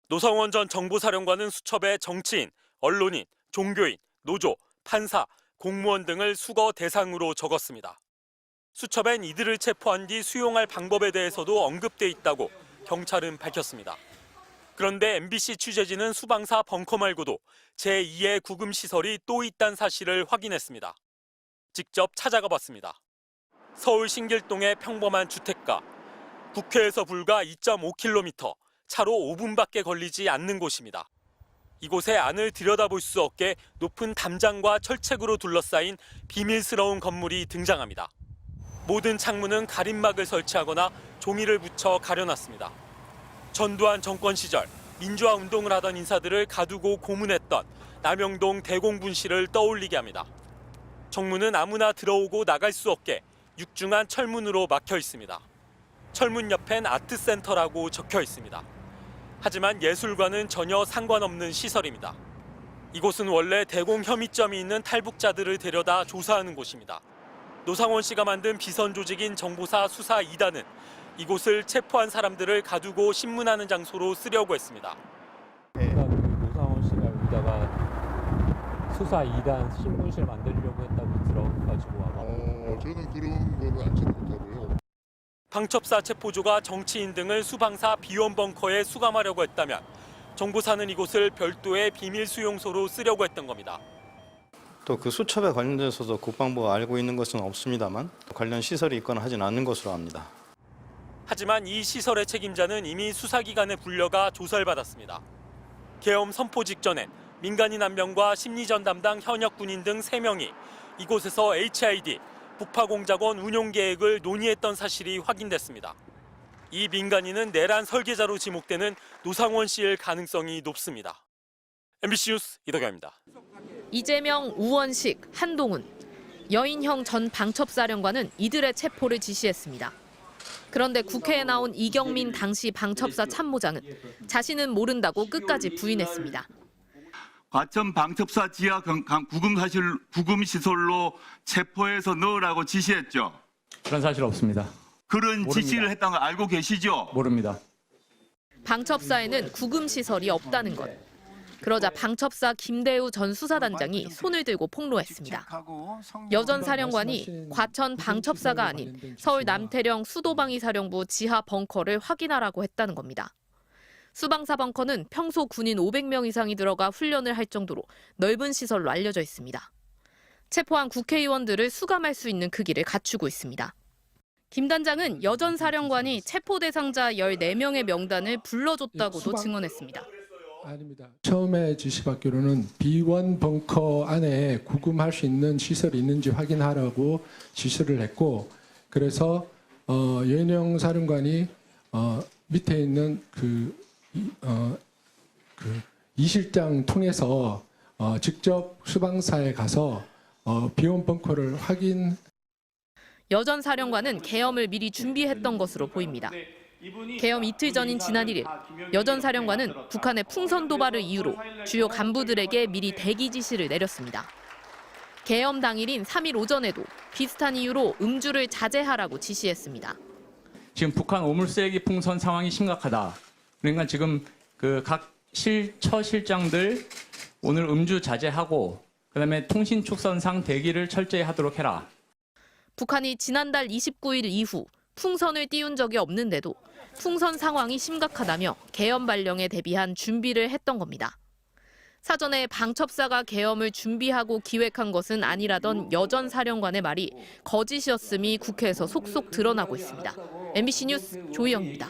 노상원 전 정보사령관은 수첩에 정치인, 언론인, 종교인, 노조, 판사, 공무원 등을 수거 대상으로 적었습니다. 수첩엔 이들을 체포한 뒤 수용할 방법에 대해서도 언급돼 있다고 경찰은 밝혔습니다. 그런데 MBC 취재진은 수방사 벙커 말고도 제2의 구금 시설이 또 있다는 사실을 확인했습니다. 직접 찾아가 봤습니다. 서울 신길동의 평범한 주택가. 국회에서 불과 2.5km, 차로 5분밖에 걸리지 않는 곳입니다. 이곳의 안을 들여다볼 수 없게 높은 담장과 철책으로 둘러싸인 비밀스러운 건물이 등장합니다. 모든 창문은 가림막을 설치하거나 종이를 붙여 가려놨습니다. 전두환 정권 시절 민주화 운동을 하던 인사들을 가두고 고문했던 남영동 대공분실을 떠올리게 합니다. 정문은 아무나 들어오고 나갈 수 없게 육중한 철문으로 막혀 있습니다. 철문 옆엔 아트센터라고 적혀 있습니다. 하지만 예술과는 전혀 상관없는 시설입니다. 이곳은 원래 대공 혐의점이 있는 탈북자들을 데려다 조사하는 곳입니다. 노상원 씨가 만든 비선 조직인 정보사 수사 2단은 이곳을 체포한 사람들을 가두고 신문하는 장소로 쓰려고 했습니다. 노상원 씨가 여기다가 수사 2단 신문실 만들려고 했다고 들어가지고 아마. 저는 그런 거는 알지도 못하고요. 방첩사 체포조가 정치인 등을 수방사 비원 벙커에 수감하려고 했다면 정보사는 이곳을 별도의 비밀 수용소로 쓰려고 했던 겁니다. 또 그 수첩에 관련돼서도 국방부가 알고 있는 것은 없습니다만 관련 시설이 있거나 하진 않는 것으로 압니다. 하지만 이 시설의 책임자는 이미 수사기관에 불려가 조사를 받았습니다. 계엄 선포 직전엔 민간인 1명과 심리전 담당 현역 군인 등 3명이 이곳에서 HID, 북파공작원 운용 계획을 논의했던 사실이 확인됐습니다. 이 민간인은 내란 설계자로 지목되는 노상원 씨일 가능성이 높습니다. MBC 뉴스 이덕현입니다. 이재명, 우원식, 한동훈, 여인형 전 방첩사령관은 이들의 체포를 지시했습니다. 그런데 국회에 나온 이경민 당시 방첩사 참모장은 자신은 모른다고 끝까지 부인했습니다. 과천 방첩사 지하 구금 시설로 체포해서 넣으라고 지시했죠. 그런 사실 없습니다. 그런 모릅니다. 지시를 했다는 걸 알고 계시죠? 모릅니다. 방첩사에는 구금 시설이 없다는 것. 그러자 방첩사 김대우 전 수사단장이 손을 들고 폭로했습니다. 여 전 사령관이 과천 방첩사가 아닌 서울 남태령 수도방위사령부 지하 벙커를 확인하라고 했다는 겁니다. 수방사 벙커는 평소 군인 500명 이상이 들어가 훈련을 할 정도로 넓은 시설로 알려져 있습니다. 체포한 국회의원들을 수감할 수 있는 크기를 갖추고 있습니다. 김 단장은 여 전 사령관이 체포 대상자 14명의 명단을 불러줬다고도 증언했습니다. 아닙니다. 처음에 지시받기로는 B1 벙커 안에 구금할 수 있는 시설이 있는지 확인하라고 지시를 했고, 그래서 여인영 사령관이 밑에 있는 이 실장 통해서 직접 수방사에 가서 B1 벙커를 확인. 여 전 사령관은 계엄을 미리 준비했던 것으로 보입니다. 계엄 이틀 전인 지난 1일, 여 전 사령관은 북한의 풍선 도발을 이유로 주요 간부들에게 미리 대기 지시를 내렸습니다. 계엄 당일인 3일 오전에도 비슷한 이유로 음주를 자제하라고 지시했습니다. 지금 북한 오물쓰레기 풍선 상황이 심각하다. 그러니까 지금 각 처실장들 오늘 음주 자제하고 그다음에 통신 축선상 대기를 철저히 하도록 해라. 북한이 지난달 29일 이후 풍선을 띄운 적이 없는데도 풍선 상황이 심각하다며 계엄 발령에 대비한 준비를 했던 겁니다. 사전에 방첩사가 계엄을 준비하고 기획한 것은 아니라던 여 전 사령관의 말이 거짓이었음이 국회에서 속속 드러나고 있습니다. MBC 뉴스 조희영입니다.